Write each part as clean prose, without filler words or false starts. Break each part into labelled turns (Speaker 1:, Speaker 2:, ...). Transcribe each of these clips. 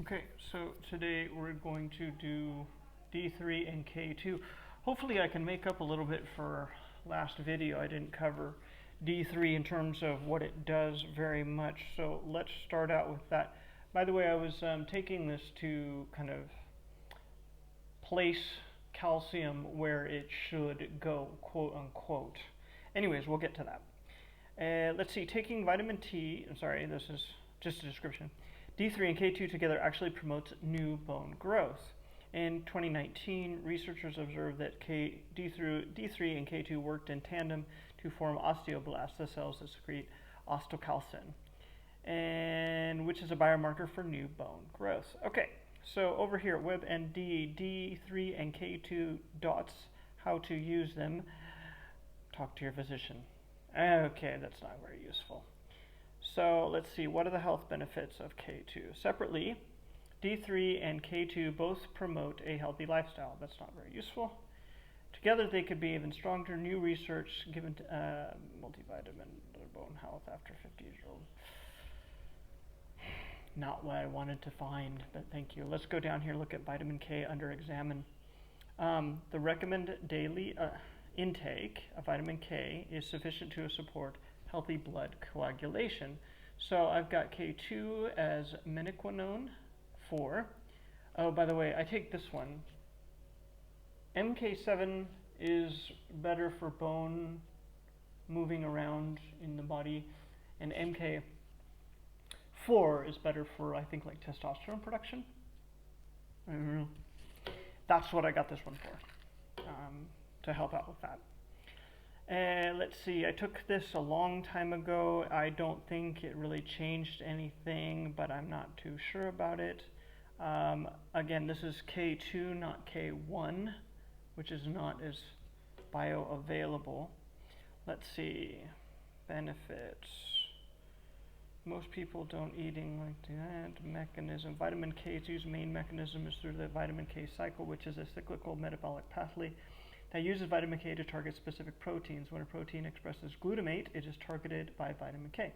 Speaker 1: Okay, so today we're going to do D3 and K2. Hopefully I can make up a little bit for last video. I didn't cover D3 in terms of what it does very much, so let's start out with that. By the way, I was taking this to kind of place calcium where it should go, quote unquote. Anyways, we'll get to that. Let's see, taking vitamin T, I'm sorry, this is just a description. D3 and K2 together actually promotes new bone growth. In 2019, researchers observed that D3 and K2 worked in tandem to form osteoblasts, the cells that secrete osteocalcin, and which is a biomarker for new bone growth. Okay, so over here, WebMD, D3 and K2 dots, how to use them. Talk to your physician. Okay, that's not very useful. So let's see, what are the health benefits of K2? Separately, D3 and K2 both promote a healthy lifestyle. That's not very useful. Together they could be even stronger. New research given to multivitamin bone health after 50 years old. Not what I wanted to find, but thank you. Let's go down here, look at vitamin K under examine. The recommended daily intake of vitamin K is sufficient to support healthy blood coagulation. So I've got K2 as menaquinone 4. Oh, by the way, I take this one. MK7 is better for bone moving around in the body, and MK4 is better for, I think, like testosterone production. I don't know. That's what I got this one for, to help out with that. Let's see, I took this a long time ago. I don't think it really changed anything, but I'm not too sure about it. Again, this is K2, not K1, which is not as bioavailable. Let's see, benefits. Most people don't eating like that. Mechanism. Vitamin K2's main mechanism is through the vitamin K cycle, which is a cyclical metabolic pathway that uses vitamin K to target specific proteins. When a protein expresses glutamate, it is targeted by vitamin K,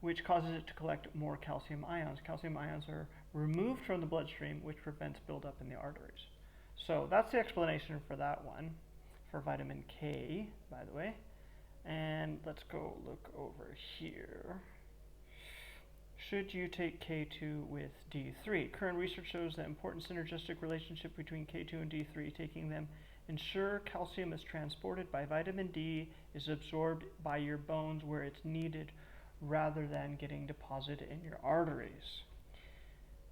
Speaker 1: which causes it to collect more calcium ions. Calcium ions are removed from the bloodstream, which prevents buildup in the arteries. So that's the explanation for that one, for vitamin K, by the way. And let's go look over here. Should you take K2 with D3? Current research shows the important synergistic relationship between K2 and D3. Taking them ensure calcium is transported by vitamin D, is absorbed by your bones where it's needed, rather than getting deposited in your arteries.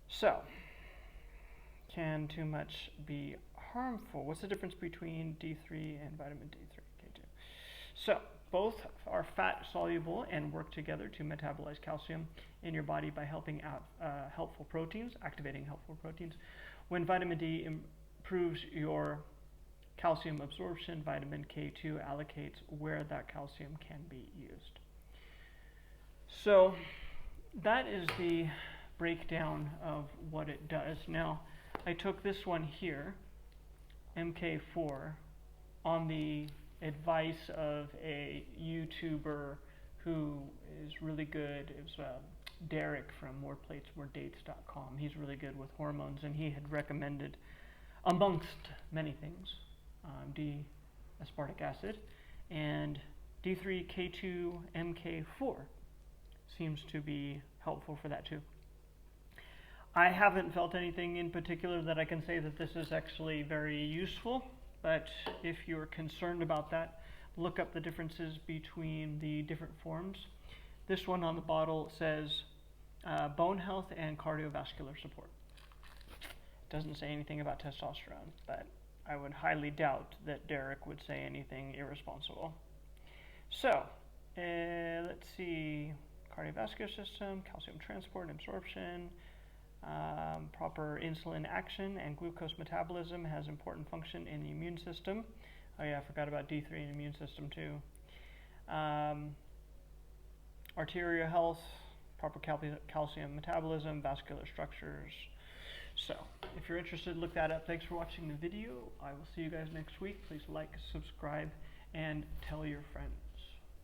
Speaker 1: So, can too much be harmful? What's the difference between D3 and vitamin D3, K2? So, both are fat soluble and work together to metabolize calcium in your body by helping out helpful proteins, activating helpful proteins. When vitamin D improves your calcium absorption, vitamin K2 allocates where that calcium can be used. So that is the breakdown of what it does. Now, I took this one here, MK4, on the advice of a YouTuber who is really good. It was Derek from moreplates.moredates.com. He's really good with hormones, and he had recommended, amongst many things, D-aspartic acid, and D3, K2, MK4 seems to be helpful for that too. I haven't felt anything in particular that I can say that this is actually very useful, but if you're concerned about that, look up the differences between the different forms. This one on the bottle says bone health and cardiovascular support. It doesn't say anything about testosterone, but I would highly doubt that Derek would say anything irresponsible. So, let's see, cardiovascular system, calcium transport and absorption, proper insulin action and glucose metabolism has important function in the immune system. Oh yeah, I forgot about D3 and immune system too. Arterial health, proper calcium metabolism, vascular structures. So, if you're interested, look that up. Thanks for watching the video. I will see you guys next week. Please like, subscribe, and tell your friends.